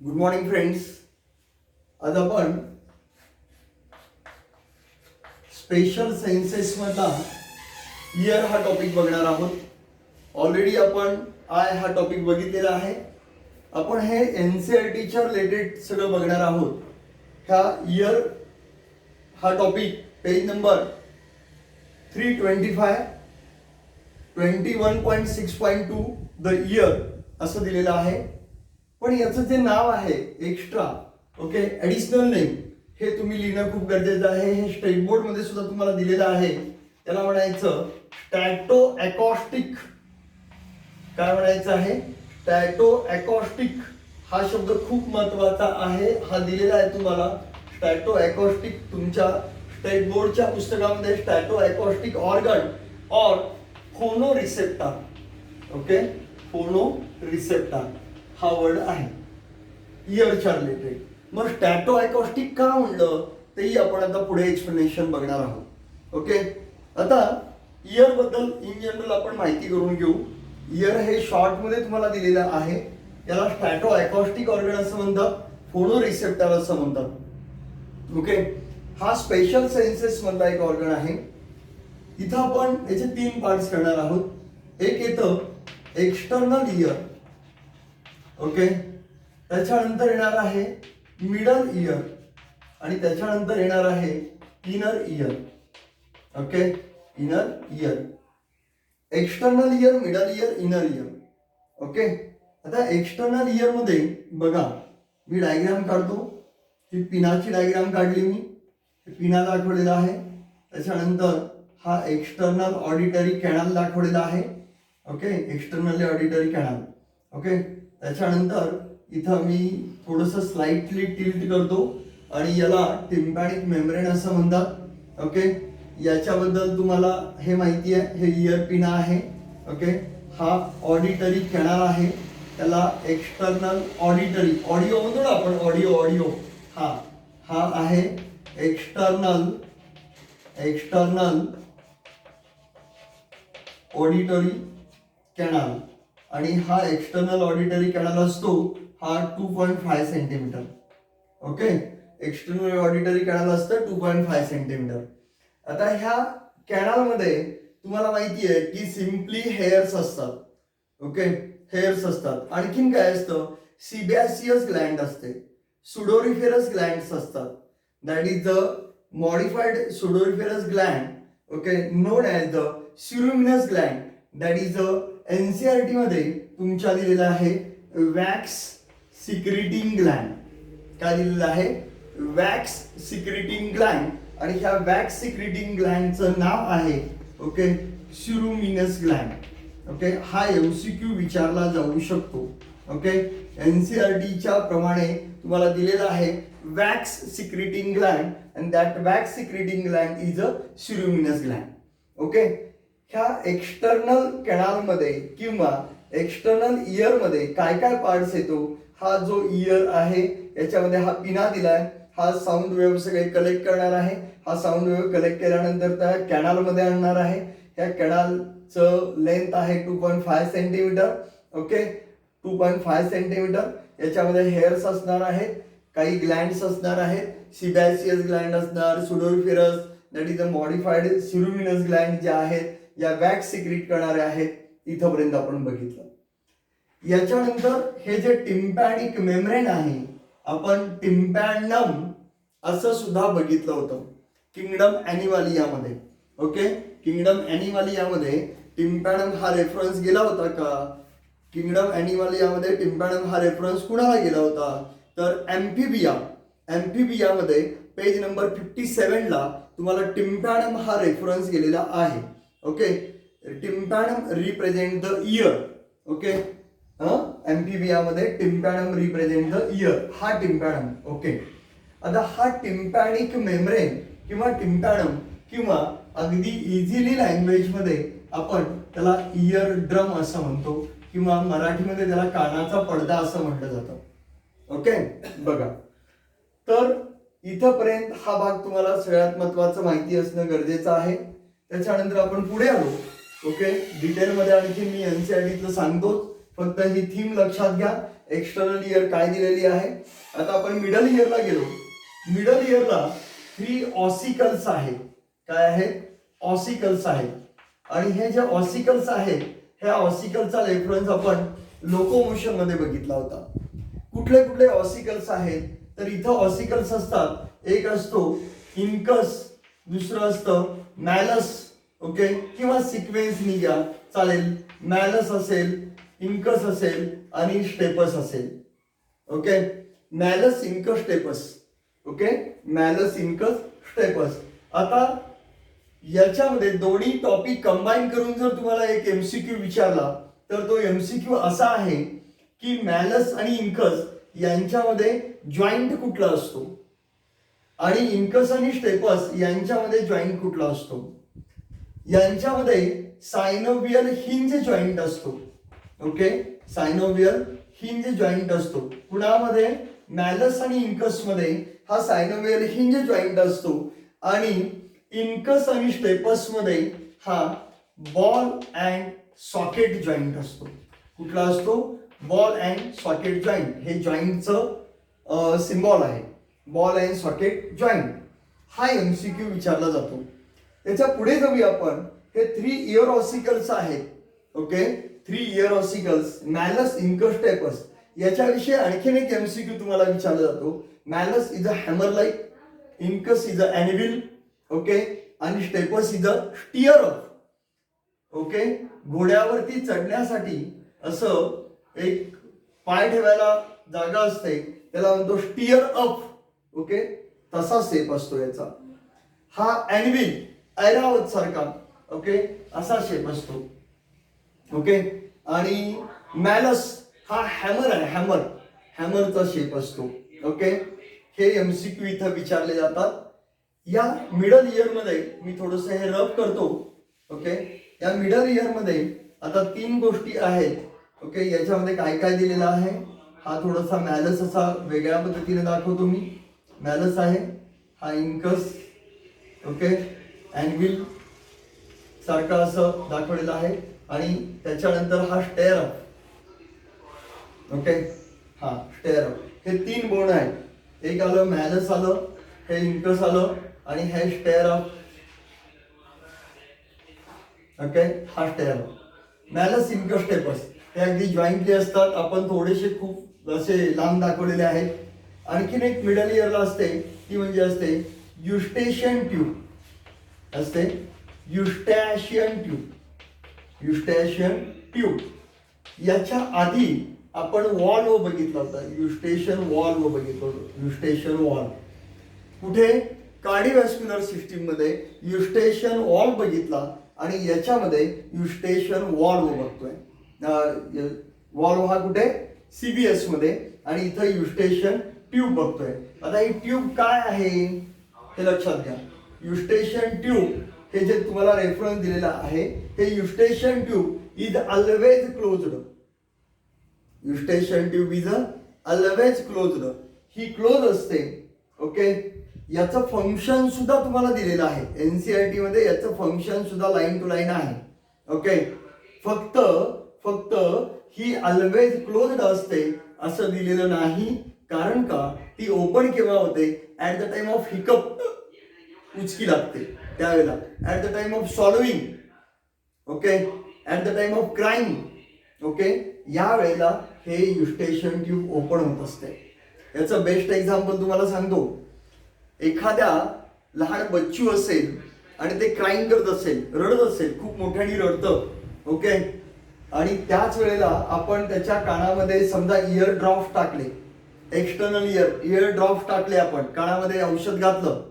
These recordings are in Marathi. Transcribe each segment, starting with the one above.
Good morning friends. आज आपण स्पेशल सायन्सेस मधला इयर हा टॉपिक बघणार आहोत. ऑलरेडी आपण आय हा टॉपिक बघितलेला आहे. आपण हे एनसीईआरटीच्या रिलेटेड सगळं बघणार आहोत. ह्या इयर हा topic page number 325 21.6.2 the year असं दिलेलं आहे. पण याचं जे नाव आहे एक्स्ट्रा ॲडिशनल नेम हे तुम्ही लिहिणं खूप गरजेचं आहे. हे स्टेट बोर्ड मध्ये सुद्धा तुम्हाला दिलेलं आहे. त्याला म्हणायचं स्टॅटो अकॉस्टिक. काय म्हणायचं आहे? स्टॅटो अकॉस्टिक. हा शब्द खूप महत्वाचा आहे. हा दिलेला आहे तुम्हाला स्टॅटो अकॉस्टिक. तुमच्या स्टेट बोर्डच्या पुस्तकामध्ये स्टॅटो अकॉस्टिक ऑर्गन और फोनो रिसेप्टर फोनो रिसेप्टर हा वर्ड आहे इयरच्या रिलेटेड. मग स्टॅटो अकॉस्टिक का म्हणलं तेही आपण आता पुढे एक्सप्लेनेशन बघणार आहोत. ओके, आता इयर बद्दल इन जनरल आपण माहिती करून घेऊ. इयर हे शॉर्ट मध्ये तुम्हाला दिलेलं आहे. याला स्टॅटो अकॉस्टिक ऑर्गन असं म्हणतात, फोनो रिसेप्टर असं म्हणतात. ओके, हा स्पेशल सेन्सेस मधला एक ऑर्गन आहे. इथं आपण याचे 3 पार्ट्स करणार आहोत. एक येतं एक्सटर्नल इयर. ओके, त्याच्यानंतर येणार आहे मिडल इयर आणि त्याच्यानंतर येणार आहे inner year. Okay, inner year, external year, middle year, inner year. Okay, आता एक्सटर्नल इयर मध्ये बघा, मी डायग्राम काढतो. ही पिनाची डायग्राम काढली मी. पिना दाखवलेला आहे. त्याच्यानंतर हा एक्सटर्नल ऑडिटरी कॅनल दाखवलेला आहे. Okay, external auditory canal. Okay, त्याच्यानंतर इथं मी थोडंसं स्लाइटली टिल्ट करतो आणि याला टिम्पॅनिक मेम्ब्रेन असं म्हणतात. ओके, याच्याबद्दल तुम्हाला हे माहिती आहे. हे इयर पिना आहे. ओके, हा ऑडिटरी कॅनल आहे. त्याला एक्सटर्नल ऑडिटरी, ऑडिओ म्हणतो ना आपण, ऑडिओ हा आहे एक्सटर्नल ऑडिटरी कॅनल. आणि हा एक्सटर्नल ऑडिटरी कॅनल असतो हा 2.5 centimetre. Okay, external auditory canal असतं 2.5 सेंटीमीटर. आता ह्या कॅनल मध्ये तुम्हाला माहिती आहे की सिम्पली हेअर्स असतात. ओके, हेअर्स असतात. आणखीन काय असतं? सिबॅसियस ग्लँड असते, सुडोरिफेरस ग्लँड्स असतात. That is the modified sudoriferous gland. Okay, known as the ceruminous gland. That is the NCERT मध्ये तुमच्या दिलेलं आहे वॅक्स सिक्रिटिंग ग्लँड. काय दिलेलं आहे? Wax secreting gland. आणि ह्या वॅक्स सिक्रिटिंग ग्लँडचं नाव आहे सिरुमिनस ग्लँड. ओके, हा एमसीक्यू विचारला जाऊ शकतो. ओके, एनसीईआरटीच्या प्रमाणे तुम्हाला दिलेलं आहे wax secreting gland and that wax secreting gland is a ceruminous gland. Okay, ह्या एक्सटर्नल कॅनल मध्ये किंवा एक्सटर्नल इयर मध्ये काय काय पार्ट्स येतो? हा जो इयर आहे याच्यामध्ये हा पिना दिलाय. हा साऊंड वेव्ह सगळे कलेक्ट करणार आहे. हा साऊंड वेव्ह कलेक्ट केल्यानंतर त्या कॅनल मध्ये आणणार आहे. या कॅनलचं लेंथ आहे 2.5 सेंटीमीटर. Okay, 2.5 centimetre. याच्यामध्ये हेअर्स असणार आहेत, काही ग्लँड्स असणार आहेत. सिबॅसियस ग्लँड असणार, sudoriferous, that is a modified ceruminous gland जे आहेत या वॅक्स सिक्रिट करणारे आहेत. इथपर्यंत आपण बघितलं. याच्यानंतर हे जे टिम्पॅनिक मेम्ब्रेन आहे, आपण टिम्पॅनम असं सुद्धा बघितलं होतं किंगडम ॲनिमलियामध्ये. ओके, किंगडम ॲनिमलियामध्ये टिम्पॅनम हा रेफरन्स गेला होता का? किंगडम ॲनिमलियामध्ये टिम्पॅनम हा रेफरन्स कुणाला गेला होता? तर ॲम्फिबियामध्ये पेज नंबर 57 ला तुम्हाला टिम्पॅनम हा रेफरन्स गेलेला आहे. Okay, tympanum represent the ear. Okay, ॲम्फिबियामध्ये टिम्पॅनम रिप्रेझेंट द इयर. हा टिम्पॅनम. ओके, आता हा टिम्पॅनिक मेम्ब्रेन किंवा टिम्पॅनम किंवा अगदी इझिली लँग्वेज मध्ये आपण त्याला इयर ड्रम असं म्हणतो किंवा मराठीमध्ये त्याला कानाचा पडदा असं म्हटलं जातं. ओके, बघा, तर इथंपर्यंत हा भाग तुम्हाला सगळ्यात महत्वाचं माहिती असणं गरजेचं आहे. त्याच्यानंतर आपण पुढे आलो. ओके, डिटेलमध्ये आणखी मी एनसीईआरटीतलं सांगतोच. फक्त ही थीम लक्षात घ्या. एक्सटर्नल इयर काय दिलेली आहे. आता आपण मिडल इयरला गेलो. मिडल इयरला 3 ऑसिकल्स आहेत. काय आहेत. ऑसिकल्स आहेत. आणि हे जे ऑसिकल्स आहेत ह्या ऑसिकलचा रेफरन्स आपण लोकोमोशन मध्ये बघितला होता. कुठले कुठले ऑसिकल्स आहेत तर इथं ऑसिकल्स असतात. एक असतो इनकस, दुसरं असतं मॅलस. ओके, किंवा सिक्वेन्स निघ्या चालेल. मॅलस असेल, इनकस असेल आणि स्टेपस असेल. Okay, malleus, incus, stapes. Okay, malleus, incus, stapes. आता याच्यामध्ये दोन्ही टॉपिक कंबाईन करून जर तुम्हाला एक एमसीक्यू विचारला तर तो एमसीक्यू असा आहे की मॅलस आणि इनकस यांच्यामध्ये जॉईंट कुठला असतो आणि इनकस आणि स्टेपस यांच्यामध्ये जॉईंट कुठला असतो. यांच्यामध्ये सायनोवियल हिंज जॉईंट असतो. ओके, सायनोवियल हिंज जॉईंट असतो. कुणामध्ये. मॅलस आणि इनकस मध्ये हा सायनोवियल हिंज जॉईंट असतो आणि इनकस आणि स्टेपस मध्ये हा बॉल अँड सॉकेट जॉईंट असतो. कुठला असतो. Ball and socket joint. हे जॉईंटचं सिम्बॉल आहे. बॉल अँड सॉकेट जॉईंट हा एमसीक्यू विचारला जातो. त्याच्या पुढे जाऊया आपण. हे 3 इयर ऑसिकल्स आहेत. Okay, 3 ear ossicles, malleus, incus, stapes. याच्याविषयी आणखीन एक एमसीक्यू तुम्हाला विचारला जातो. Malleus is a hammer like, incus is a anvil. Okay, आणि stapes is a stirrup. Okay, घोड्यावरती चढण्यासाठी असं एक पाय ठेवायला जागा असते त्याला म्हणतो स्टिअर अप. ओके, तसा शेप असतो याचा. हा एनिव्हिल, ऐरावत सारखा. ओके, असा शेप असतो. ओके, आणि मॅलस हा हॅमर आहे. हॅमरचा शेप असतो. ओके, हे एमसीक्यू इथं विचारले जातात. या मिडल इयर मध्ये मी थोडस हे रफ करतो. ओके, या मिडल इयर मध्ये आता 3 गोष्टी आहेत. ओके, याच्यामध्ये काय काय दिलेलं आहे. हा थोडासा मॅलस असा वेगळ्या पद्धतीने दाखवतो मी. मॅलस आहे. हा इनकस. ओके, अँगल सारखा असं दाखवलेलं आहे आणि त्याच्यानंतर हा स्टेअर अप. ओके, हा स्टेअर अप. हे 3 बोर्ड आहेत. एक आलं मॅलस आलं, हे इनकस आलं आणि हे स्टेअर अप. ओके, हा स्टेअर अप. मॅलस, इनकस, स्टेपस हे अगदी जॉईंटली असतात. आपण थोडेसे खूप असे लांब दाखवलेले आहेत. आणखीन एक मिडल इयरला असते ती म्हणजे असते युस्टेशियन ट्यूब. असते युस्टॅशियन ट्यूब. युस्टॅशियन ट्यूब. याच्या आधी आपण वॉल्व बघितला होता. युस्टेशन वॉल्व बघितलं होतं. युस्टेशन वॉल्व कुठे. कार्डिओव्हास्क्युलर सिस्टीम मध्ये युस्टेशन वॉल्व बघितला आणि याच्यामध्ये युस्टेशन वॉल्व बघतोय. वॉल्व हा कुठे. सीबीएस मध्ये. आणि इथं युस्टेशन ट्यूब बघतोय. आता ही ट्यूब काय आहे हे लक्षात घ्या. युस्टेशन ट्यूब हे जे तुम्हाला रेफरन्स दिलेला आहे हे eustachian tube is always closed. Eustachian tube is always closed. ही क्लोज असते. ओके, याचं फंक्शन सुद्धा तुम्हाला दिलेलं आहे. एनसीईआरटी मध्ये याचं फंक्शन सुद्धा लाईन टू लाईन आहे. ओके, फक्त ही ऑलवेज क्लोज्ड असते असं दिलेलं नाही. कारण का ती ओपन केव्हा होते. At the time of hiccup, उचकी लागते त्यावेळेला. At the time of swallowing. Okay, at the time of crying. Okay, या वेळेला हे युस्टेशन ट्यूब ओपन होत असते. याचं बेस्ट एक्झाम्पल तुम्हाला सांगतो. एखाद्या लहान बच्चू असेल आणि ते क्राईंग करत असेल, रडत असेल, खूप मोठ्याने रडतं. ओके, आणि त्याच वेळेला आपण त्याच्या कानामध्ये समजा इयर ड्रॉप्स टाकले. एक्सटर्नल इयर ड्रॉप्स टाकले. आपण कानामध्ये औषध घातलं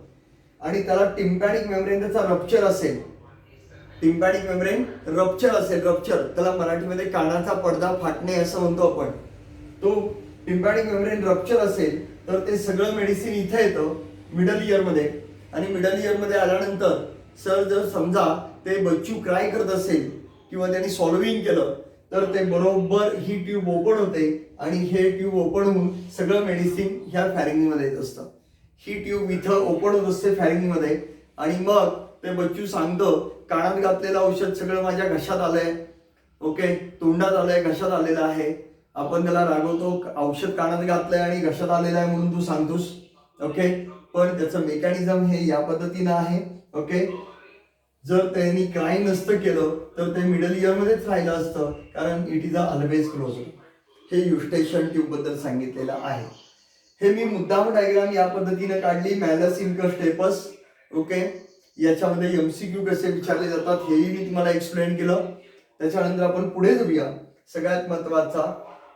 आणि त्याला टिम्पॅनिक मेम्ब्रेन त्याचा रप्चर असेल. टिम्पॅनिक मेम्ब्रेन रप्चर असेल. रप्चर त्याला मराठीमध्ये कानाचा पडदा फाटणे असं म्हणतो आपण. तो टिम्पॅनिक मेम्ब्रेन रप्चर असेल तर ते सगळं मेडिसिन इथे येतं मिडल इयर मध्ये. आणि मिडल इयर मध्ये आल्यानंतर सर जर समजा ते बच्चू क्राय करत असेल किंवा त्यांनी सॉल्विंग केलं तर ते बरोबर ही ट्यूब ओपन होते आणि हे ट्यूब ओपन होऊन सगळं मेडिसिन ह्या फॅरिंग मध्ये येत असतं. ही ट्यूब इथं ओपन होत असते फॅरिंग मध्ये आणि मग ते बच्चू सांगतं कानात घातलेलं औषध सगळं माझ्या घशात आलंय. ओके, तोंडात आलंय, घशात आलेलं आहे, आपण त्याला रागवतो, औषध कानात घातलंय आणि घशात आलेलं आहे म्हणून तू सांगतोस. ओके, पण त्याचं मेकॅनिझम हे या पद्धतीनं आहे. ओके, जर त्यांनी काय नसतं केलं तर ते मिडल इयर मध्येच राहिलं असतं, कारण it is a always close. हे युस्टेशन ट्यूब बद्दल सांगितलेलं आहे. हे मी मुद्दाम डायग्राम या पद्धतीने काढली, मॅलस इनकस्टेपस. ओके, याच्यामध्ये एमसीक्यू कसे विचारले जातात हेही मी तुम्हाला एक्सप्लेन केलं. त्याच्यानंतर आपण पुढे जाऊया. सगळ्यात महत्वाचा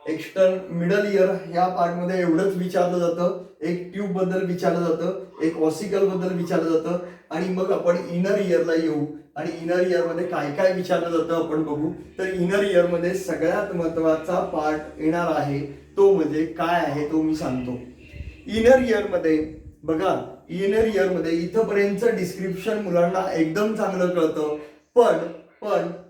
एक्सटर्न मिडल इयर ह्या पार्टमध्ये एवढंच विचारलं जातं. एक ट्यूब बद्दल विचारलं जातं, एक ऑसिकल बद्दल विचारलं जातं, आणि मग आपण इनर इयरला येऊ आणि इनर इयर मध्ये काय काय विचारलं जातं आपण बघू. तर इनर इयर मध्ये सगळ्यात महत्वाचा पार्ट येणार आहे तो म्हणजे काय आहे तो मी सांगतो. इनर इयर मध्ये बघा, इनर इयर मध्ये इथपर्यंतचं डिस्क्रिप्शन मुलांना एकदम चांगलं कळतं, पण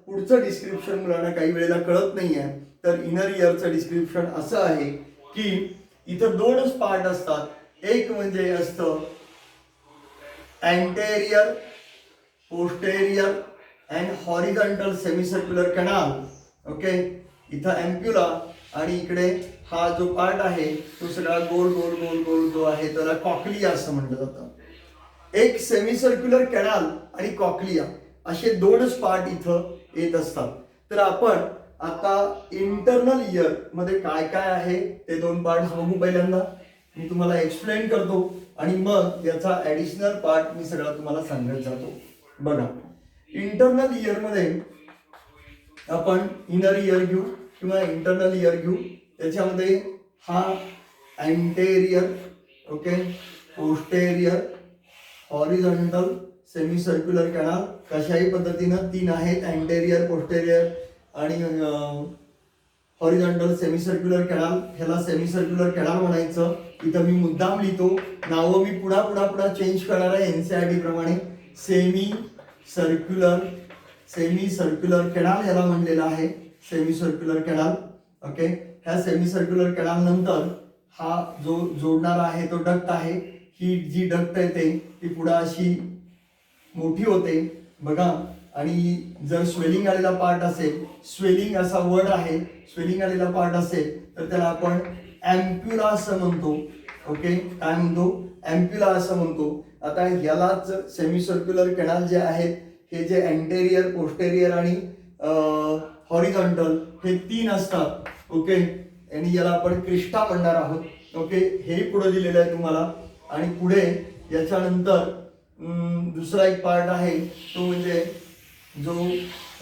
पुढचं डिस्क्रिप्शन मुलांना काही वेळेला कळत नाहीये. तर इनर इयरचं डिस्क्रिप्शन असं आहे की इथं दोनच पार्ट असतात. एक म्हणजे असतं anterior, posterior and horizontal semicircular canal. Okay, इथं अँप्युला आणि इकडे हा जो पार्ट आहे तो सगळा गोल गोल गोल गोल जो आहे त्याला कॉक्लिया असं म्हटलं जातं. एक सेमीसर्क्युलर कॅनाल आणि कॉक्लिया असे दोनच पार्ट इथं येत असतात. तर आपण आता इंटरनल इयर मध्ये काय काय आहे ते दोन पार्ट बघू. पहिल्यांदा मी तुम्हाला एक्सप्लेन करतो आणि मग याचा ऍडिशनल पार्ट मी सगळा तुम्हाला सांगत जातो. बघा, इंटरनल इयर मध्ये आपण इनर इयर घेऊ किंवा इंटरनल इयर घेऊ. त्याच्यामध्ये हा anterior, okay, posterior, horizontal semicircular canal कशाही पद्धतीनं तीन आहेत, अँटेरियर, पोस्टेरियर आणि हॉरिझॉन्टल सेमीसर्क्युलर कॅनाल. ह्याला सेमीसर्क्युलर कॅनाल म्हणायचं. इथं मी मुद्दाम लिहितो, नावं मी पुढा चेंज करणार आहे एनसीईआरटी प्रमाणे. सेमीसर्क्युलर कॅनाल ह्याला म्हणलेलं आहे, सेमीसर्क्युलर कॅनाल. ओके, ह्या सेमीसर्क्युलर कॅनाल नंतर हा जो जोडणारा आहे तो डक्ट आहे. ही जी डक्ट येते ती पुढे अशी मोठी होते बघा. आणि जर स्वेलिंग आलेला पार्ट असेल, स्वेलिंग असा वर्ड आहे, स्वेलिंग आलेला पार्ट असेल तर त्याला आपण अँप्युला असं म्हणतो. ओके, काय म्हणतो? अँप्युला असं म्हणतो. आता यालाच सेमीसर्क्युलर कॅनाल जे आहेत हे जे अँटेरियर, पोस्टेरियर आणि हॉरिझॉन्टल हे तीन असतात. ओके, आणि याला आपण क्रिस्टा म्हणणार आहोत. ओके, हे पुढे दिलेलं आहे तुम्हाला. आणि पुढे याच्यानंतर दुसरा एक पार्ट आहे तो म्हणजे जो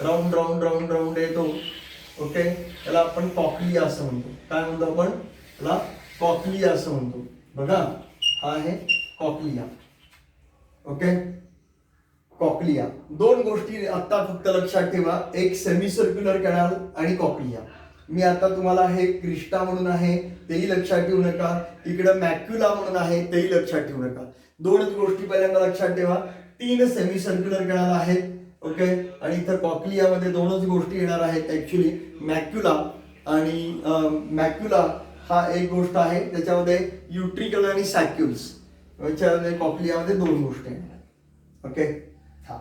राऊंड राऊंड राऊंड राऊंड येतो. ओके, त्याला आपण कॉक्लिया असं म्हणतो. काय म्हणतो आपण? त्याला कॉक्लिया असं म्हणतो. बघा, हा आहे कॉक्लिया. Okay, cochlea. दोन गोष्टी आता फक्त लक्षात ठेवा, एक सेमीसर्क्युलर कॅनाल आणि कॉक्लिया. मी आता तुम्हाला हे क्रिस्टा म्हणून आहे तेही लक्षात ठेवू नका, इकडं मॅक्युला म्हणून आहे तेही लक्षात ठेवू नका. दोनच गोष्टी पहिल्यांदा लक्षात ठेवा. तीन सेमीसर्क्युलर कॅनाल आहेत. ओके, आणि इथं कॉक्लियामध्ये दोनच गोष्टी येणार आहेत ऍक्च्युली, मॅक्युला आणि मॅक्युला हा एक गोष्ट आहे. त्याच्यामध्ये युट्रिकल आणि सॅक्युल्स, याच्यामध्ये कॉक्लियामध्ये दोन गोष्टी येणार. ओके, हा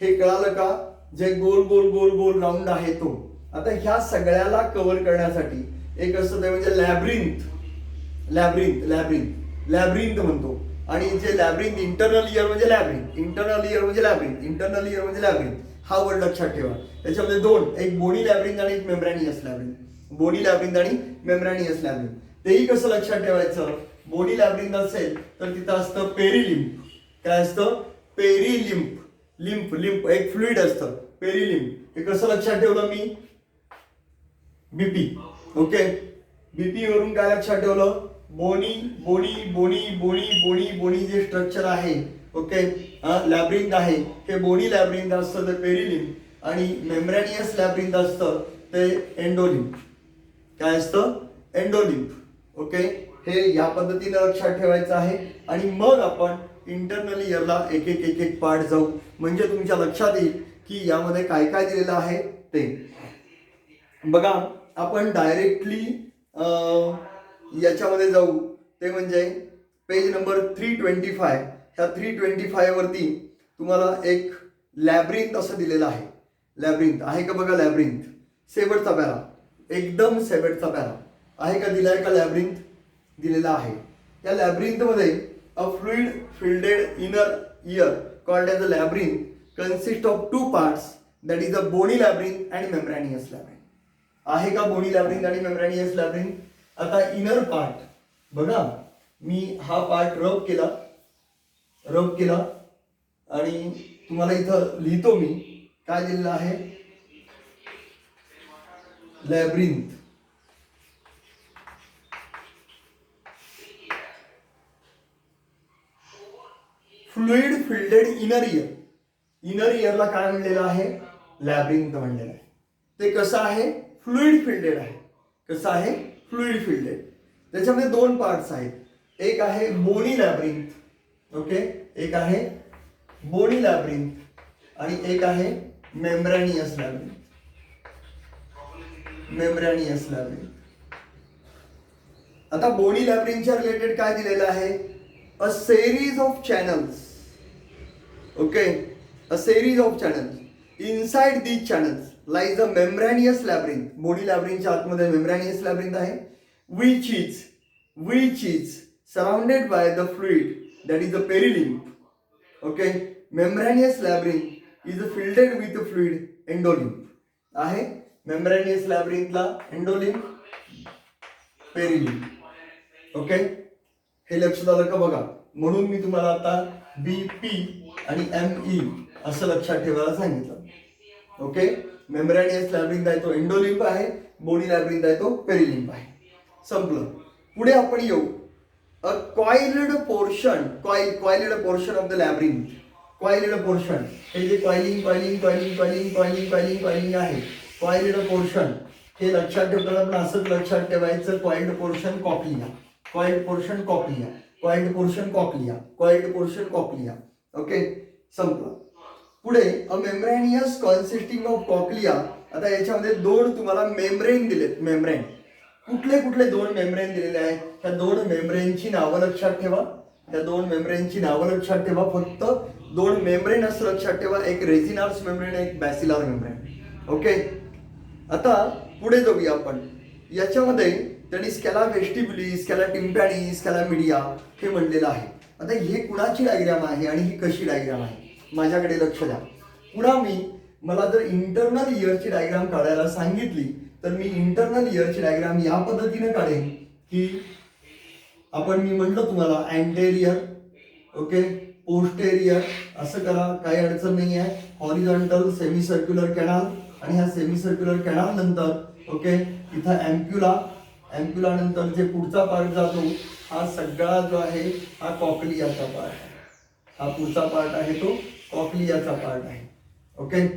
हे कळालं का? जे गोल गोल गोल गोल राऊंड आहे तो. आता ह्या सगळ्याला कव्हर करण्यासाठी एक असतं ते म्हणजे लॅब्रिंथ म्हणतो. आणि जे लॅब्रिंथ, इंटरनल इयर म्हणजे लॅब्रिंथ, हा वर्ड लक्षात ठेवा. त्याच्यामध्ये दोन, एक बोनी लॅब्रिंथ आणि एक मेम्ब्रॅनियस लॅब्रिंथ. तेही कसं लक्षात ठेवायचं? बोनी लॅब्रिंथ असेल तर तिथं असतं पेरिलिम्फ. काय असतं? लिम्फ एक फ्लुइड असतं, पेरिलिम्फ. हे कसं लक्षात ठेवलं मी? बीपी. ओके, बीपी वरून काय लक्षात ठेवलं? बोनी जे स्ट्रक्चर आहे. ओके, लॅब्रिंथ आहे हे बोनी लॅब्रिंथ असतं ते पेरिलिम्फ, आणि मेम्ब्रॅनियस लॅब्रिंथ असतं ते एंडोलिम्फ. काय असतं? एंडोलिम्फ. ओके, हे या पद्धतीने लक्षात ठेवायचं आहे. आणि मग आपण इंटरनल इयरला एक एक पार्ट जाऊ, म्हणजे तुमच्या लक्षात येईल की यामध्ये काय काय दिलेलं आहे ते. बघा, आपण डायरेक्टली याच्यामध्ये जाऊ, ते म्हणजे पेज नंबर 325. ह्या 325 वरती तुम्हाला एक लॅब्रिंथ असं दिलेलं आहे. लॅब्रिंथ आहे का बघा, लॅब्रिंथ शेवटचा पॅरा, एकदम शेवटचा पॅरा आहे का, दिलाय का लॅब्रिंथ, दिलेला आहे. या लॅब्रिंथ मध्ये a fluid filled inner ear called as a labyrinth consist of two parts that is a bony labyrinth and membranous labyrinth. आहे का बोनी लॅब्रिंथ आणि मेम्ब्रॅनियस लॅब्रिंथ. आता इनर पार्ट बघा, मी हा पार्ट रब केला आणि तुम्हाला इथं लिहितो मी काय दिलेलं आहे, labyrinth. Fluid filled inner ear, inner इयरला काय म्हणलेलं आहे, लॅब्रिंथ म्हणलेलं आहे. ते कसं आहे, फ्लुइड फिल्डेड आहे. कसं आहे, फ्लुइड फिल्डेड. त्याच्यामध्ये दोन पार्ट्स आहेत, एक आहे बोनी लॅब्रिंथ, ओके, एक आहे बोनी लॅब्रिंथ आणि एक आहे मेम्ब्रॅनियस लॅब्रिंथ. मेम्ब्रॅनियस लॅब्रिंथ. आता बोनी लॅब्रिंथच्या रिलेटेड काय दिलेलं आहे, a series of channels, okay, a series of channels. Inside these channels lies a membranous labyrinth. Bony लॅब्रिंथच्या आतमध्ये मेम्ब्रॅनियस लॅब्रिंथ आहे. which is surrounded by the fluid that is the perilymph. Okay, membranous labyrinth is filled with the fluid endolymph. आहे membranous labyrinth ला endolymph, perilymph. ओके, हे लक्षात आलं का बघा. म्हणून मी तुम्हाला आता BP आणि ME असं लक्षात ठेवायला सांगितलं. ओके, मेम्ब्रॅनियस लॅब्रिंथ आहे तो एंडोलिम्फ आहे, बोनी लॅब्रिंथ आहे तो पेरिलिम्फ आहे. संपलं. पुढे आपण येऊ. A coiled portion, coiled portion of the labyrinth. Coiled portion, हे जे कॉइलिंग आहे, कॉइल्ड पोर्शन हे लक्षात ठेवताना आपण असंच लक्षात ठेवायचं, coiled portion cochlea, coiled portion cochlea, coiled portion cochlea, coiled portion cochlea. Okay, संपलं. पुढे अ मेम्ब्रॅनियस कॉन्सिस्टिंग ऑफ कॉक्लिया. आता याच्यामध्ये दोन तुम्हाला मेम्ब्रेन दिलेत. मेम्ब्रेन कुठले कुठले दोन मेम्ब्रेन दिलेले आहेत, त्या दोन मेम्ब्रेनची नावं लक्षात ठेवा. त्या दोन मेम्ब्रेनची नावं लक्षात ठेवा. फक्त दोन मेम्ब्रेन असं लक्षात ठेवा, एक रेझिनार्स मेम्ब्रेन, एक बॅसिलार मेम्ब्रेन. ओके, आता पुढे जाऊया आपण. याच्यामध्ये त्यांनी स्कॅला वेस्टिब्युली, स्कॅला टिम्पॅनी, स्कॅला मीडिया हे म्हणलेलं आहे. आता हे कुणाची डायग्राम आहे आणि ही कशी डायग्राम आहे, माझ्याकडे लक्ष द्या. पुन्हा मला जर इंटरनल इयरची डायग्राम काढायला सांगितली तर मी इंटरनल इयरची डायग्राम या पद्धतीने काढेन की मी म्हटलं तुम्हाला अँटेरियर, ओके, पोस्टेरियर असं करा, काही अडचण नाही आहे. हॉरिझॉन्टल सेमी सर्क्युलर कॅनाल आणि ह्या सेमी सर्क्युलर कॅनाल नंतर, ओके, इथं अँप्युला नंतर जे पुढचा पार्ट जातो हा सगळा जो आहे हा कॉक्लियाचा पार्ट आहे. हा पुढचा पार्ट आहे तो कॉक्लियाचा पार्ट आहे. ओके,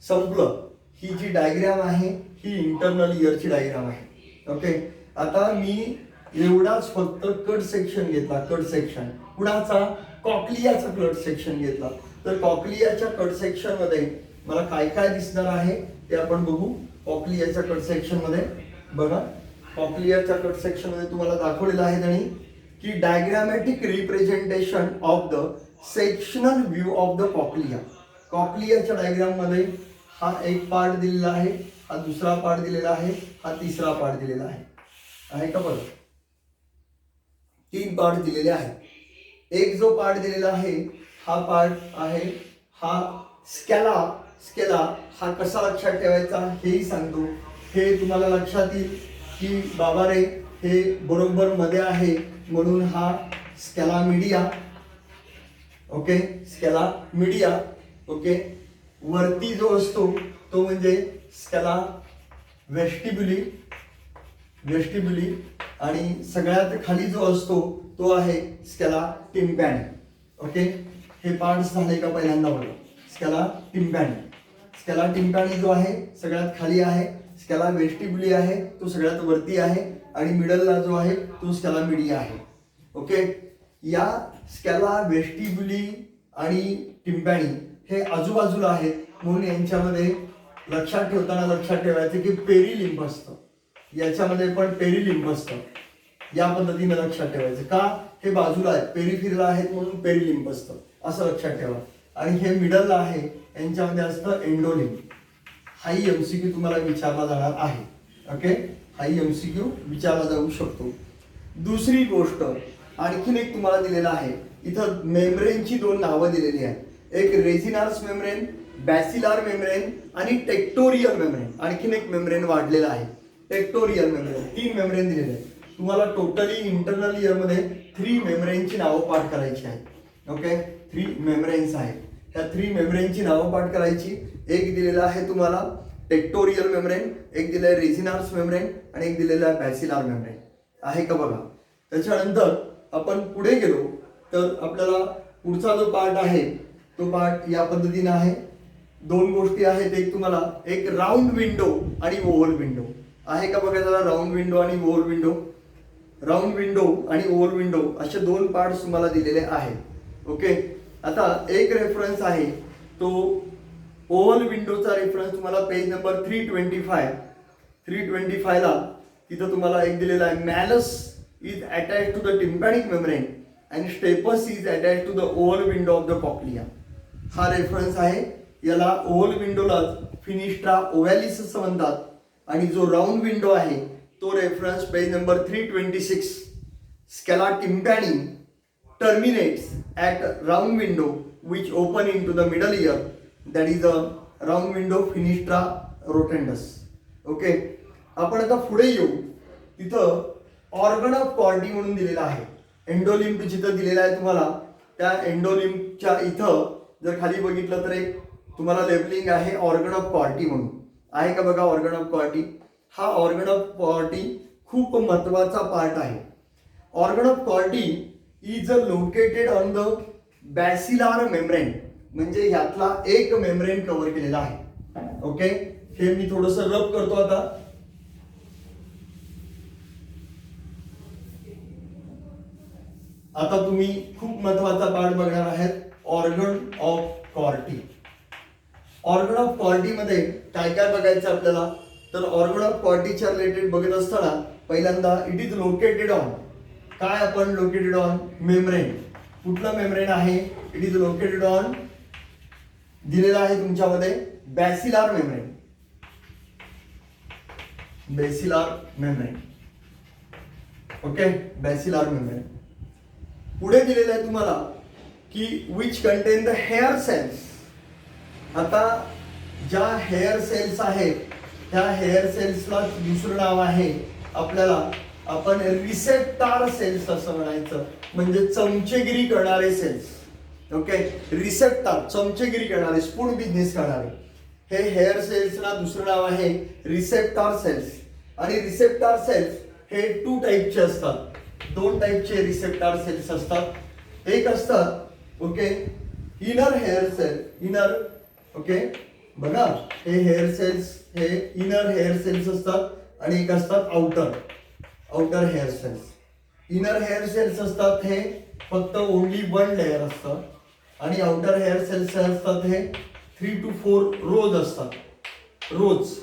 संपलं. ही जी डायग्राम आहे ही इंटरनल इयरची डायग्राम आहे. ओके, आता मी एवढाच फक्त कट सेक्शन घेतला, कट सेक्शन कुणाचा, कॉक्लियाचा कट सेक्शन घेतला. तर कॉक्लियाच्या कट सेक्शन मध्ये मला काय काय दिसणार आहे ते आपण बघू. कॉक्लियाच्या कट सेक्शन मध्ये बघा, कॉक्लियाच्या कट सेक्शन मध्ये तुम्हाला दाखवलेलं आहे त्यांनी की diagrammatic representation of the sectional view of the cochlea. कॉक्लियाच्या डायग्राम मध्ये हा एक पार्ट दिलेला आहे, हा दुसरा पार्ट दिलेला आहे, हा तिसरा पार्ट दिलेला आहे का बरं. तीन पार्ट दिलेले आहेत. एक जो पार्ट दिलेला आहे हा पार्ट आहे हा स्केला हा कसा लक्षात ठेवायचा हेही सांगतो. हे तुम्हाला लक्षात येईल की बाबा रे हे बरोबर मध्ये आहे म्हणून हा Scala media. Okay, Scala media. Okay, वरती जो असतो तो म्हणजे स्केला वेस्टिब्युली आणि सगळ्यात खाली जो असतो तो आहे स्केला टिम्पॅनी. ओके, हे पार्ट्स झाले का पहिल्यांदा बघा. स्केला टिम्पॅनी जो आहे सगळ्यात खाली आहे, स्केला वेस्टिब्युली आहे तो सगळ्यात वरती आहे आणि मिडलला जो आहे तो स्केला मीडिया आहे. ओके, या स्केला वेस्टिब्युली आणि टिम्पॅनी हे आजूबाजूला आहेत म्हणून यांच्यामध्ये लक्षात ठेवायचं की पेरिलिम्फ असतं. याच्यामध्ये पण पेरिलिम्फ असतं. या पद्धतीने लक्षात ठेवायचं का, हे बाजूला आहे, पेरिफेरला आहेत म्हणून पेरिलिम्फ असतं असं लक्षात ठेवा. आणि हे मिडलला आहे यांच्यामध्ये असतं एंडोलिम्फ. हाही एमसीक्यू तुम्हाला विचारला जाणार आहे. ओके, हाही एमसीक्यू विचारला जाऊ शकतो. दुसरी गोष्ट आणखीन एक तुम्हाला दिलेला आहे. इथं मेम्ब्रेनची दोन नावं दिलेली आहेत. एक रेझिनार्स मेम्ब्रेन, बॅसिलार मेम्ब्रेन आणि टेक्टोरियल मेम्ब्रेन. आणखीन एक मेम्ब्रेन वाढलेला आहे, टेक्टोरियल मेम्ब्रेन. 3 मेम्ब्रेन दिलेले आहेत. तुम्हाला टोटली इंटरनल इयरमध्ये 3 मेम्ब्रेनची नावं पाठ करायची आहेत. ओके, 3 मेम्ब्रेन्स आहेत. ह्या 3 मेम्ब्रेनची नावं पाठ करायची. एक दिलेला आहे तुम्हाला टेक्टोरियल मेम्ब्रेन, एक दिलं आहे रेझिनार्स मेम्ब्रेन आणि एक दिलेला आहे बॅसिलार मेम्ब्रेन. आहे का बघा. त्याच्यानंतर आपण पुढे गेलो तर आपल्याला पुढचा जो पार्ट आहे तो पार्ट या पद्धतीने आहे. 2 गोष्टी आहेत. एक तुम्हाला एक राऊंड विंडो आणि ओव्हल विंडो आहे का बघा. त्याला राऊंड विंडो आणि ओव्हल विंडो, राऊंड विंडो आणि ओव्हल विंडो असे 2 पार्ट्स तुम्हाला दिलेले आहेत. ओके, आता एक रेफरन्स आहे तो ओव्हल विंडोचा रेफरन्स तुम्हाला पेज नंबर 325 ला तिथं तुम्हाला एक दिलेला आहे. Malleus is attach to the tympanic membrane and stapes is attach to the oval window of the cochlea. हा रेफरन्स आहे. याला ओव्हल विंडोलाच फिनिस्ट्रा ओव्हॅलिस असं म्हणतात आणि जो राऊंड विंडो आहे तो reference page number 326. Scala tympani terminates at round window which open into the middle ear, that is a round window fenestra rotundus. Okay, आपण आता पुढे येऊ. तिथं ऑर्गन ऑफ कॉर्टी म्हणून दिलेला आहे. एंडोलिम्फ जिथं दिलेला आहे तुम्हाला, त्या एंडोलिम्फच्या इथं जर खाली बघितलं तर एक तुम्हाला लेबलिंग आहे ऑर्गन ऑफ कॉर्टी म्हणून. आहे का बघा ऑर्गन ऑफ कॉर्टी. हा ऑर्गन ऑफ कॉर्टी खूप महत्वाचा पार्ट आहे. Organ of Corti is located on the basilar membrane, म्हणजे ह्यातला एक मेम्ब्रेन कव्हर केलेला आहे. ओके, हे मी थोडस रब करतो आता. आता तुम्ही खूप महत्वाचा पार्ट बघणार आहेत ऑर्गन ऑफ कॉर्टी. ऑर्गन ऑफ कॉर्टी मध्ये काय काय बघायचं आपल्याला, तर ऑर्गन ऑफ कॉर्टीच्या रिलेटेड बघत असताना पहिल्यांदा इट इज लोकेटेड ऑन, काय आपण लोकेटेड ऑन मेम्ब्रेन. कुठलं मेम्ब्रेन आहे, इट इज लोकेटेड ऑन दिलेला आहे तुमच्यामध्ये basilar membrane, basilar membrane. Okay, basilar membrane. पुढे दिलेलं आहे तुम्हाला की which contain the hair cells. आता ज्या हेअर सेल्स आहेत त्या हेअर सेल्सला दुसरं नाव आहे आपल्याला, आपण रिसेप्टार सेल्स असं म्हणायचं, म्हणजे चमचेगिरी करणारे सेल्स. ओके, रिसेप्टार चमचेगिरी करणारे, स्पून बिझनेस करणारे हे हेअर सेल्सला दुसरं नाव आहे रिसेप्टार सेल्स. आणि रिसेप्टार सेल्स हे 2 टाईपचे असतात. 2 टाईपचे रिसेप्टार सेल्स असतात. एक असतात okay inner hair cell, inner. Okay, बघा हे हेअर सेल्स हे इनर हेअर सेल्स असतात आणि एक असतात outer, outer hair cells. Inner hair cells असतात हे फक्त ओनली 1 लेअर असतं आणि आउटर हेअर सेल्स असतात हे 3 to 4 रोज असतात, रोज.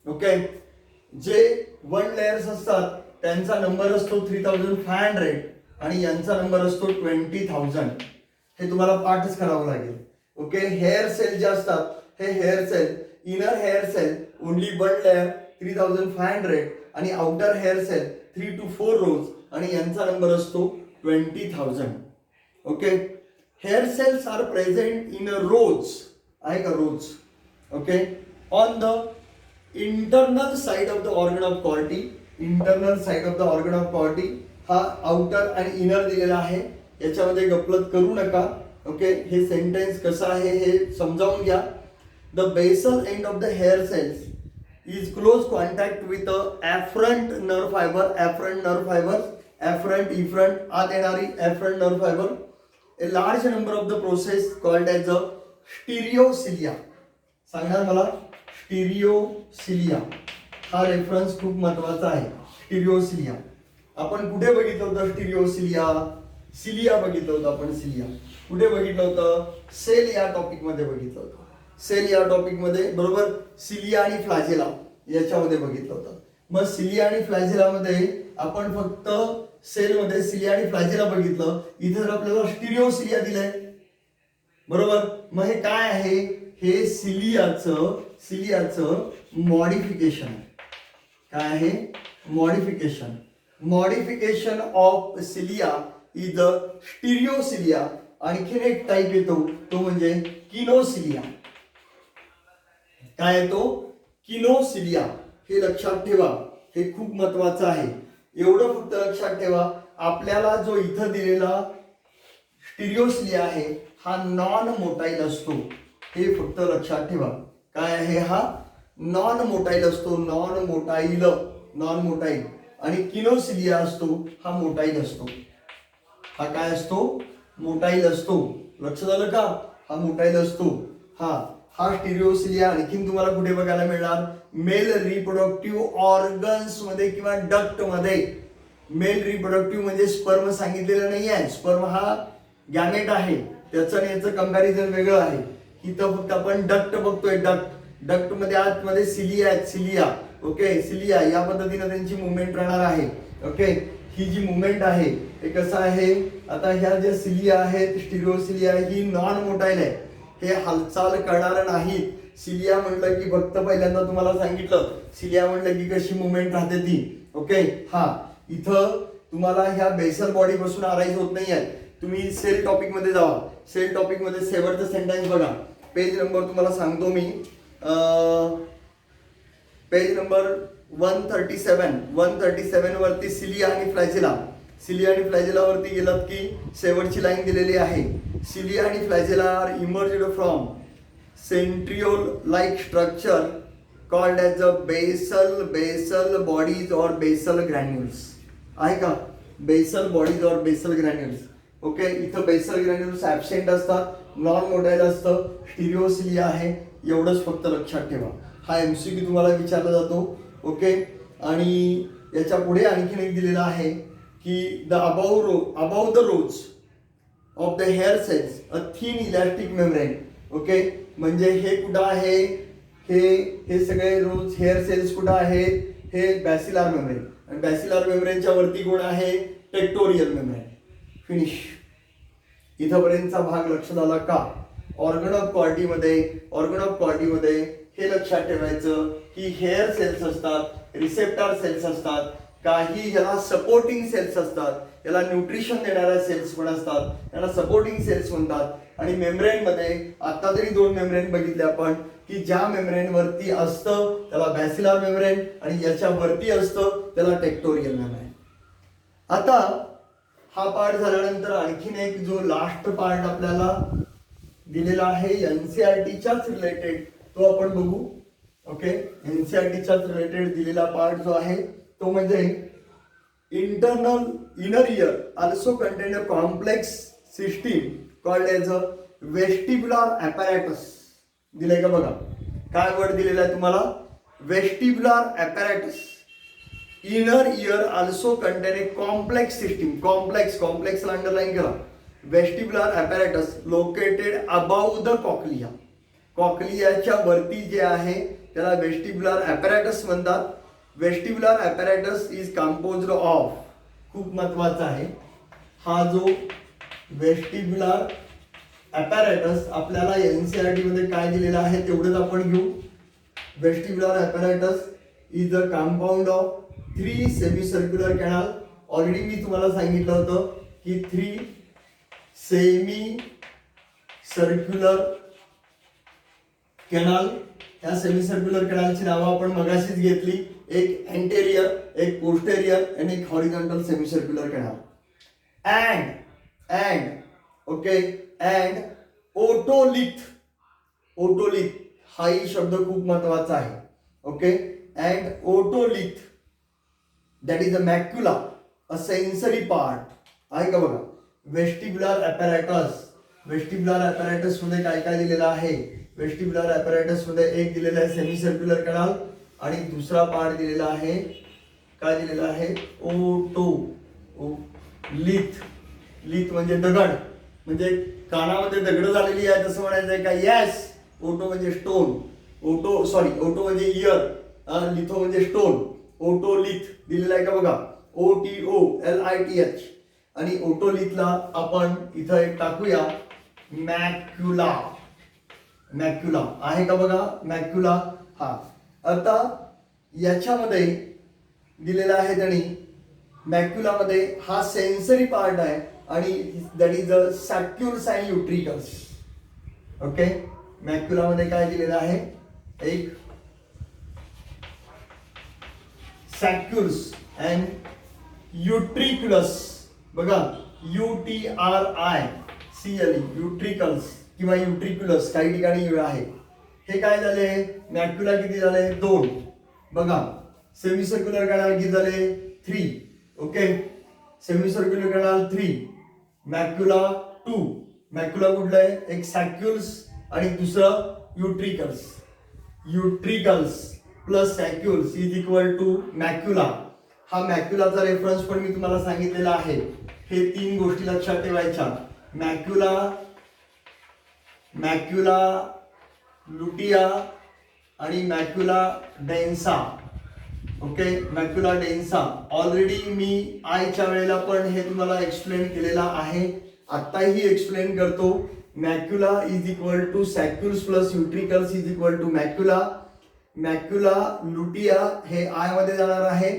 ओके, जे 1 लेअर्स असतात त्यांचा नंबर असतो 3500 आणि यांचा नंबर असतो 20,000. हे तुम्हाला पाठच करावं लागेल. ओके, हेअर सेल जे असतात हे hair cell, inner hair cell only 1 layer 3500 आणि outer hair cell 3 to 4 rows आणि यांचा नंबर असतो 20,000. Okay, hair cells are present in rows, आहे का rows. Okay, on the internal side of the organ of Corti. Internal side of the organ of Corti हा आउटर आणि इनर दिलेला आहे. याच्यामध्ये गफलत करू नका. ओके, हे सेंटेन्स कसं आहे हे समजावून घ्या. The basal end of the hair cells is close contact with the afferent nerve fiber, afferent nerve fibers, afferent, efferent, आत येणारी afferent nerve fiber. A large number of the process called as the stereocilia. सांगणार मला stereocilia हा रेफरन्स खूप महत्वाचा आहे. स्टिरिओसिलिया आपण कुठे बघितलं होतं, स्टिरिओसिलिया सिलिया बघितलं होतं आपण. सिलिया कुठे बघितलं होतं, सेल या टॉपिक मध्ये बघितलं होतं. सेल या टॉपिक मध्ये बरोबर सिलिया आणि फ्लॅजेला याच्यामध्ये बघितलं होतं. मग सिलिया आणि फ्लॅजेला मध्ये आपण फक्त सेल मध्ये सिलिया आणि फ्लॅजेला बघितलं. इथे आपल्याला स्टिरिओसिलिया दिलंय बरोबर. मग हे काय आहे, हे सिलियाचं सिलियाचं मॉडिफिकेशन. काय आहे? Modification. Modification of cilia is the stereocilia. आणखीन एक टाईप येतो तो म्हणजे किनोसिलिया. काय येतो? किनोसिलिया. हे लक्षात ठेवा, हे खूप महत्वाचं आहे. एवढं फक्त लक्षात ठेवा, आपल्याला जो इथं दिलेला स्टिरिओसिलिया आहे हा नॉन मोटाईल असतो. हे फक्त लक्षात ठेवा. काय आहे? हा नॉन मोटाईल असतो. Non motile. आणि किनोसिलिया असतो हा मोटाईल असतो. हा काय असतो? मोटाईल असतो. लक्षात आलं का? हा मोटाईल असतो. हा स्टिरिओसिलिया आणखीन तुम्हाला कुठे बघायला मिळणार? मेल रिप्रोडक्टिव्ह ऑर्गन्स मध्ये किंवा डक्ट मध्ये. मेल रिप्रोडक्टिव्ह म्हणजे स्पर्म सांगितलेलं नाही आहे. स्पर्म हा गॅमेट आहे, त्याचं आणि याचं कंपॅरिझन वेगळं आहे. इथं फक्त आपण डक्ट बघतोय. डक्ट मध्ये आतमध्ये सिलिया आहेत. सिलिया. ओके, सिलिया या पद्धतीने त्यांची मुवमेंट राहणार आहे. ओके, ही जी मुवमेंट आहे ते कसं आहे? आता ह्या ज्या सिलिया आहेत, स्टिरिओसिलिया, ही नॉन मोटाईल आहे. हे हालचाल करणार नाही. सिलिया म्हटलं की फक्त पहिल्यांदा तुम्हाला सांगितलं, सिलिया म्हटलं की कशी मुवमेंट राहते ती. ओके, इथं तुम्हाला ह्या बेसल बॉडी पासून अराईज होत नाही आहे. तुम्ही सेल टॉपिक मध्ये जावा. सेल टॉपिक मध्ये शेवटचं सेंटेन्स बघा. पेज नंबर तुम्हाला सांगतो मी. पेज नंबर 137 वरती सिलिया आणि फ्लॅजेला वरती गेलात की शेवटची लाईन दिलेली आहे. सिलिया आणि flagella are emerged from centriole like structure called as a basal bodies और बेसल ग्रॅन्युल्स. आहे का? बेसल बॉडीज और बेसल ग्रॅन्युल्स. ओके, इथं बेसल ग्रॅन्युल्स ऍबसेंट असतात, नॉन मोटाईल असतं, स्टिरिओसिलिया आहे. एवढंच फक्त लक्षात ठेवा. हा एमसीक्यू तुम्हाला विचारला जातो. ओके, आणि याच्या पुढे आणखीन एक दिलेला आहे की the above the rows of the hair cells a thin elastic membrane. Okay, म्हणजे हे कुठं आहे? हे सगळे रोज हेअर सेल्स कुठं आहेत? हे बॅसिलार मेम्ब्रेन. आणि बॅसिलार मेम्ब्रेनच्या वरती कोण आहे? Tectorial membrane. फिनिश. इथपर्यंतचा भाग लक्षात आला का? ऑर्गन ऑफ कॉर्टीमध्ये हे लक्षात ठेवायचं की हेअर सेल्स असतात, रिसेप्टर सेल्स असतात, काही याला सपोर्टिंग सेल्स असतात, याला न्यूट्रिशन देणाऱ्या सेल्स पण असतात, याला सपोर्टिंग सेल्स म्हणतात. आणि मेम्ब्रेन मध्ये आता तरी 2 मेम्ब्रेन बघितले आपण की ज्या मेम्ब्रेन वरती असतं त्याला बॅसिलार मेम्ब्रेन आणि याच्या वरती असतं त्याला टेक्टोरियल मेम्ब्रेन. आता हा पार्ट झाल्यानंतर आणखीन एक जो लास्ट पार्ट आपल्याला दिलेला आहे एनसीईआरटीच्याच रिलेटेड तो आपण बघू. ओके, एनसीईआरटीच्याच रिलेटेड दिलेला पार्ट जो आहे तो म्हणजे inner ear also contain a complex system called as a vestibular apparatus. दिलंय का बघा? काय वर्ड दिलेला आहे तुम्हाला? Vestibular apparatus. Inner ear also contain a complex system. कॉम्प्लेक्सला अंडरलाईन करा. Vestibular apparatus located above the cochlea. कॉक्लियाच्या वरती जे आहे त्याला वेस्टिब्युलर ॲपॅरेटस म्हणतात. Vestibular apparatus is composed of, खूप महत्वाचा आहे हा जो वेस्टिब्युलर ॲपॅरेटस आपल्याला एनसीईआरटी मध्ये काय दिलेलं आहे तेवढंच आपण घेऊ. Vestibular apparatus is a compound of 3 semicircular canal. Already मी तुम्हाला सांगितलं होतं की 3 सेमी सर्क्युलर कॅनल. या सेमीसर्क्युलर कॅनलची नावं आपण मगाशीच घेतली. एक एंटेरियर, एक पोस्टेरियर आणि एक horizontal semicircular canal. And otolith हाही शब्द खूप महत्वाचा आहे. Okay, and otolith that is a macula, a sensory part. आहे का बघा? वेस्टिब्युलर ॲपॅरेटस मध्ये काय काय दिलेलं आहे? वेस्टिब्युलर ॲपॅरेटस मध्ये एक दिलेला आहे सेमीसर्क्युलर कॅनल आणि दुसरा पार्ट दिलेला आहे. काय दिलेला आहे? लिथ म्हणजे दगड. म्हणजे कानामध्ये दगड झालेली आहे तसं म्हणायचं आहे का? येस. ओटो म्हणजे स्टोन. ओटो म्हणजे इयर, लिथो म्हणजे स्टोन. ओटोलिथ दिलेला आहे का बघा? OTOLITH. आणि ओटोलिथला आपण इथं एक टाकूया मॅक्युला. मॅक्युला आहे का बघा, मॅक्युला. हा आता याच्यामध्ये दिलेला आहे त्यांनी, मॅक्युलामध्ये हा सेन्सरी पार्ट आहे आणि that is the saccules and utricles. Okay, मॅक्युलामध्ये काय दिलेलं आहे, एक सॅक्युल्स अँड युट्रिक्युलस. बघा UTRICLE, युट्रिकल्स किंवा युट्रिक्युलस काही ठिकाणी आहे. हे काय झाले, मॅक्युला किती झाले, 2. बघा सेमिसर्क्युलर कॅनाल किती झाले, 3. Okay, semicircular canal 3, macula 2. Macula कुठलं आहे, एक सॅक्युल्स आणि दुसरं utricles. Utricles plus saccules is equal to macula. हा मॅक्युलाचा रेफरन्स पण मी तुम्हाला सांगितलेला आहे. हे 3 गोष्टी लक्षात ठेवायच्या, मॅक्युला, मॅक्युला लुटिया आणि मॅक्युला डेन्सा. ओके, मॅक्युला डेन्सा ऑलरेडी मी आयच्या वेळेला पण हे तुम्हाला एक्सप्लेन केलेला आहे, आत्ताही एक्सप्लेन करतो. Macula is equal to saccules plus utricles is equal to macula. Macula lutea हे आय मध्ये जाणार आहे.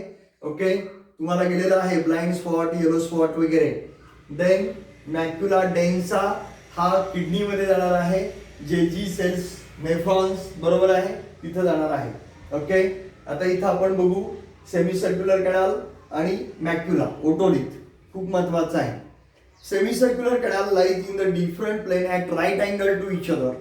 ओके, तुम्हाला गेलेला आहे ब्लाइंड स्पॉट, येलो स्पॉट वगैरे. देन मॅक्युला डेन्सा हा किडनी मध्ये जाणार आहे, जे जी सेल्स नेफ्रॉन्स बरोबर आहे तिथं जाणार आहे. ओके, आता इथं आपण बघू सेमिसर्क्युलर कॅनाल आणि मॅक्युला ओटोलिथ, खूप महत्वाचं आहे. Semicircular canal lies in the different plane at right angle to each other.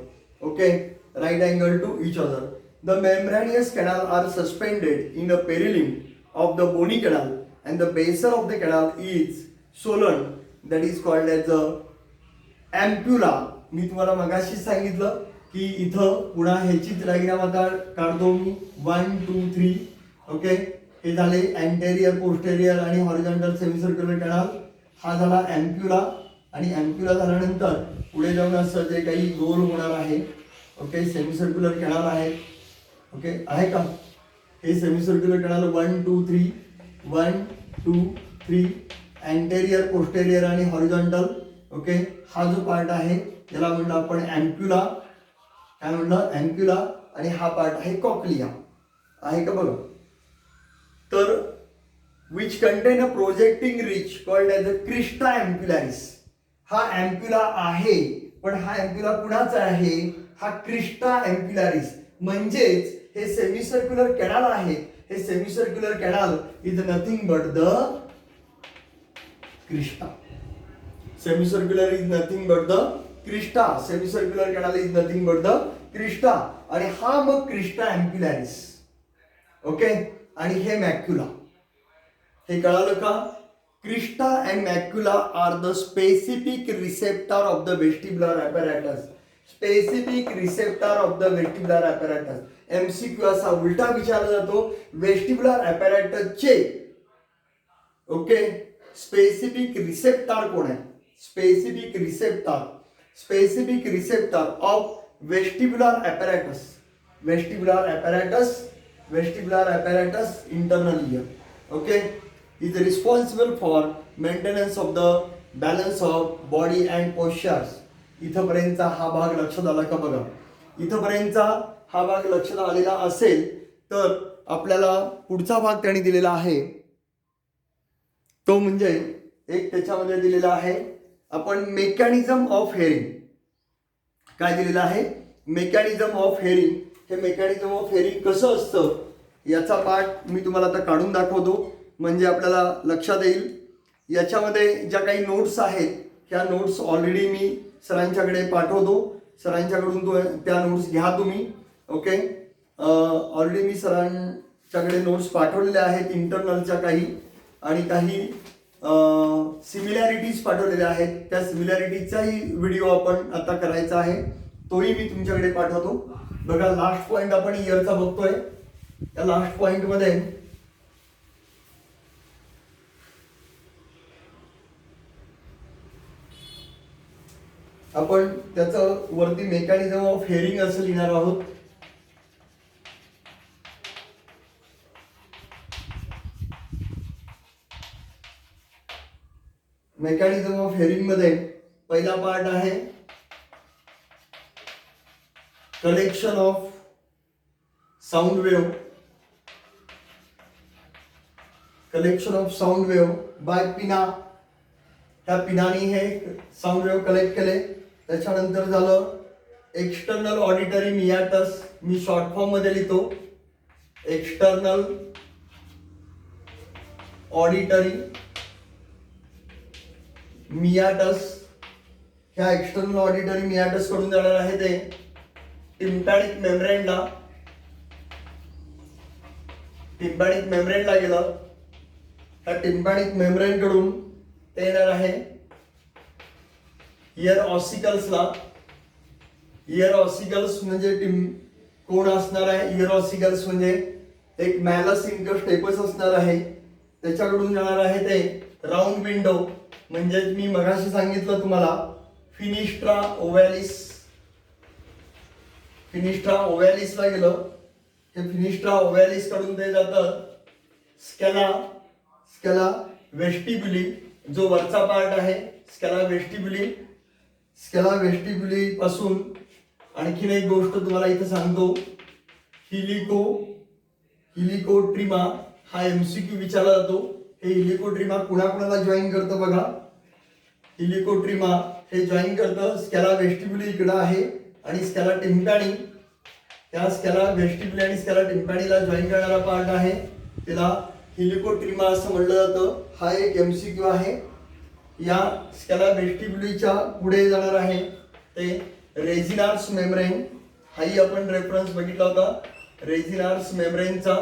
Okay, right angle to each other. The membranous canal are suspended in the perilimb of the bony canal and the basal of the canal is swollen, that is called as the ampulla. मी तुम्हाला मगाशी सांगितलं की इथं पुन्हा ह्याचीच डायग्राम आता काढतो मी, 1 2 3. ओके, हे झाले अँटेरियर, पोस्टेरियर आणि हॉरिझॉन्टल सेमिसर्क्युलर कॅनाल. हा झाला अँप्युला आणि अँप्युला झाल्यानंतर पुढे जाऊन असं जे काही गोल होणार आहे. ओके, सेमिसर्क्युलर कॅनाल आहे. ओके, आहे का, हे सेमिसर्क्युलर कॅनाल 1 2 3, 1 2 3, अँटेरियर, पोस्टेरियर आणि हॉरिझॉन्टल. ओके, हा जो पार्ट आहे त्याला म्हणलं आपण अँप्युला. काय म्हणलं, अँप्युला. आणि हा पार्ट आहे कॉक्लिया. आहे का बघा. तर which contain a projecting ridge called as a crista ampullaris. हा अँप्युला आहे, पण हा अँप्युला कुणाचा आहे, हा क्रिस्टा अँप्युलॅरिस. म्हणजेच हे सेमिसर्क्युलर कॅनाल आहे, हे semicircular canal is nothing but the crista. Semicircular is nothing but the crista. Semicircular canal is nothing but the crista. आणि हा मग क्रिस्टा अँप्युलॅरिस. ओके, आणि हे मॅक्युला. हे कळालं का. Crista and macula are the specific receptor of the vestibular apparatus. Specific receptor of the vestibular apparatus. MCQ असा उलटा विचारला जातो, वेस्टिब्युलर ॲपॅरेटसचे ओके स्पेसिफिक रिसेप्टर कोण आहे. Specific receptor, specific receptor of vestibular apparatus. Vestibular apparatus, vestibular apparatus internal ear. Okay, is responsible for maintenance of the balance of body and postures. इथंपर्यंतचा हा भाग लक्षात आला का बघा. इथंपर्यंतचा हा भाग लक्षात आलेला असेल तर आपल्याला पुढचा भाग त्यांनी दिलेला आहे तो म्हणजे एक त्याच्यामध्ये दिलेला आहे आपण मेकॅनिझम ऑफ हेअरिंग. काय दिलेलं आहे, मेकॅनिझम ऑफ हेअरिंग. हे मेकॅनिझम ऑफ हेअरिंग कसं असतं याचा पार्ट मी तुम्हाला आता काढून दाखवतो म्हणजे आपल्याला लक्षात येईल. याच्यामध्ये ज्या काही नोट्स आहेत ह्या नोट्स ऑलरेडी मी सरांच्याकडे पाठवतो, सरांच्याकडून त्या नोट्स घ्या तुम्ही. ओके, ऑलरेडी मी सरांच्याकडे नोट्स पाठवलेल्या आहेत इंटरनलच्या काही आणि काही सिमिलॅरिटीज पाठवलेल्या आहेत. त्या सिमिलॅरिटीजचाही व्हिडिओ आपण आता करायचा आहे, तोही मी तुमच्याकडे पाठवतो. बघा लास्ट पॉइंट आपण इयरचा बघतोय. त्या लास्ट पॉइंटमध्ये आपण त्याचं वरती मेकॅनिझम ऑफ हेअरिंग असं लिहिणार आहोत. मेकॅनिझम ऑफ हेअरिंग मध्ये पहिला पार्ट आहे collection of sound wave, collection of sound wave by pinna. ह्या पिनाने हे साऊंड वेव्ह कलेक्ट केले. त्याच्यानंतर झालं एक्सटर्नल ऑडिटरी मियाटस, मी शॉर्ट फॉर्म मध्ये लिहितो एक्सटर्नल ऑडिटरी मियाटस. ह्या एक्सटर्नल ऑडिटरी मियाटस कडून जाणार आहे ते टिम्पॅनिक मेम्ब्रेनला, टिम्पॅनिक मेम्ब्रेनला गेलं. ह्या टिम्पॅनिक मेम्ब्रेन कडून ते येणार आहे इयर ऑसिकल्सला. इयर ऑसिकल्स म्हणजे कोण असणार आहे? इयर ऑसिकल्स म्हणजे एक मॅलस इंटरस्टेपस असणार आहे. त्याच्याकडून जाणार आहे ते राऊंड विंडो, म्हणजे मी मगाशी सांगितलं तुम्हाला फिनिस्ट्रा ओव्हॅलिस. फिनिस्ट्रा ओव्हॅलिसला गेलं. हे फिनिस्ट्रा ओव्हॅलिस कडून ते जातं स्केला, स्केला वेस्टिब्युली, जो वरचा पार्ट आहे स्केला वेस्टिब्युली. स्केला वेस्टिब्युली पासून आणखीन एक गोष्ट तुम्हाला इथे सांगतो, हिलिकोट्रिमा हा एमसीक्यू विचारला जातो. हे हिलिकोट्रिमा कुणाकुणाला जॉईन करतं बघा. हिलिकोट्रिमा हे जॉईन करतं स्केला वेस्टिब्युली इकडं आहे आणि स्केला टिम्पॅनी. त्या स्केला वेस्टिब्युली आणि स्केला टिम्पॅनीला जॉईन करणारा पार्ट आहे त्याला हिलिकोट्रिमा असं म्हटलं जातं. हा एक एमसीक्यू आहे. या स्केला वेस्टिब्युलीच्या पुढे जाणार आहे ते रेझिनार्स मेम्ब्रेन. हाही आपण रेफरन्स बघितला होता रेझिनार्स मेम्ब्रेनचा.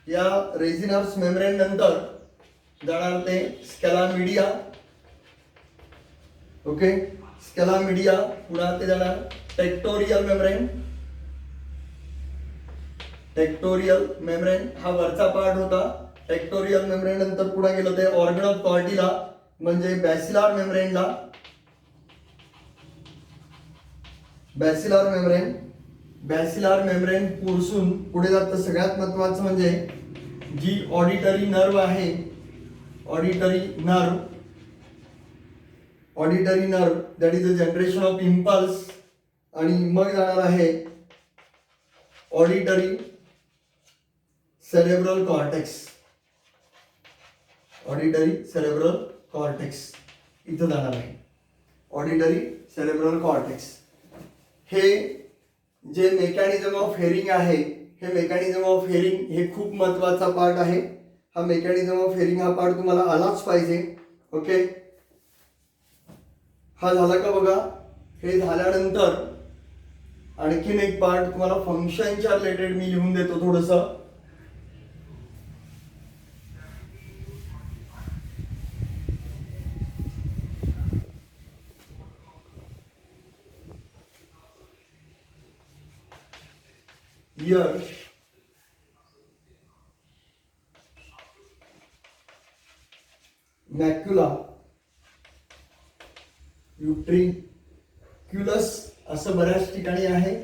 या रेझिनार्स मेम्ब्रेन नंतर जाणार ते Scala media. Okay, Scala media. पुन्हा ते जाणार टेक्टोरियल मेम्ब्रेन. टेक्टोरियल मेम्ब्रेन हा वरचा पार्ट होता. टेक्टोरियल मेम्ब्रेन नंतर पुन्हा गेलं ते ऑर्गन ऑफ कॉर्टिला म्हणजे बॅसिलार मेम्ब्रेनला. बॅसिलार मेम्ब्रेन, बॅसिलार मेम्ब्रेन पुरसून पुढे जातं सगळ्यात महत्वाचं म्हणजे जी ऑडिटरी नर्व आहे, auditory nerve, auditory nerve that is a generation of impulse. आणि मग जाणार आहे auditory cerebral cortex. Auditory cerebral cortex इथं जाणार आहे ऑडिटरी सेरेब्रल कॉर्टेक्स. हे जे मेकॅनिझम ऑफ हेअरिंग आहे, हे मेकॅनिझम ऑफ हेअरिंग हे खूप महत्वाचा पार्ट आहे. हा मेकॅनिझम ऑफ हेअरिंग हा पार्ट तुम्हाला आलाच पाहिजे. ओके, हा झाला का बघा. हे झाल्यानंतर आणखीन एक पार्ट तुम्हाला फंक्शनच्या रिलेटेड मी लिहून देतो थोडंसं. Ear, macula, युट्रिक्युलस असं बऱ्याच ठिकाणी आहे,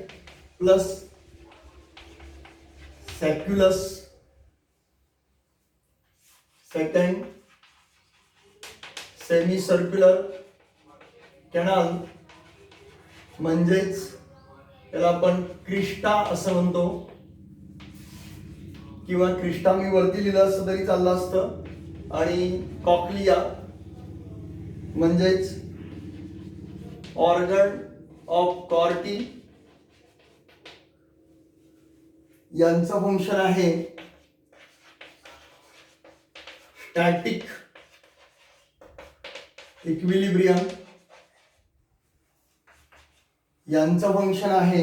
plus सॅक्युलस, second semi circular canal म्हणजेच त्याला आपण क्रिस्टा असं म्हणतो, किंवा क्रिस्टा मी वरती लिहिलं असतं तरी चाललं असतं. आणि कॉक्लिया म्हणजेच ऑर्गन ऑफ कॉर्टी. यांचं फंक्शन आहे स्टॅटिक इक्विलिब्रियम. यांचं फंक्शन आहे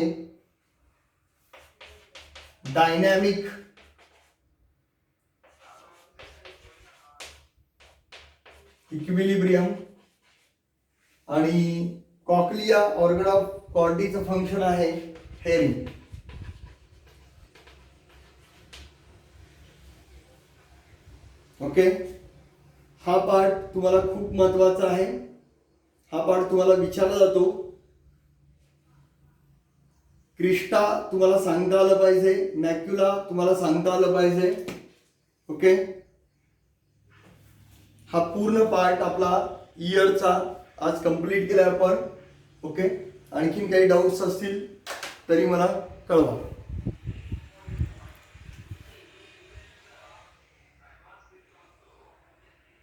डायनॅमिक इक्विलिब्रियम. आणि कॉक्लिया ऑर्गन ऑफ कॉर्टीचं फंक्शन आहे हेअरिंग. ओके, हा पार्ट तुम्हाला खूप महत्वाचा आहे. हा पार्ट तुम्हाला विचारला जातो. क्रिस्टा तुम्हाला सांगता आलं पाहिजे, मॅक्युला तुम्हाला सांगता आलं पाहिजे. ओके, हा पूर्ण पार्ट आपला इयरचा आज कंप्लीट केला आपण. ओके, आणखीन काही डाऊट्स असतील तरी मला कळवा.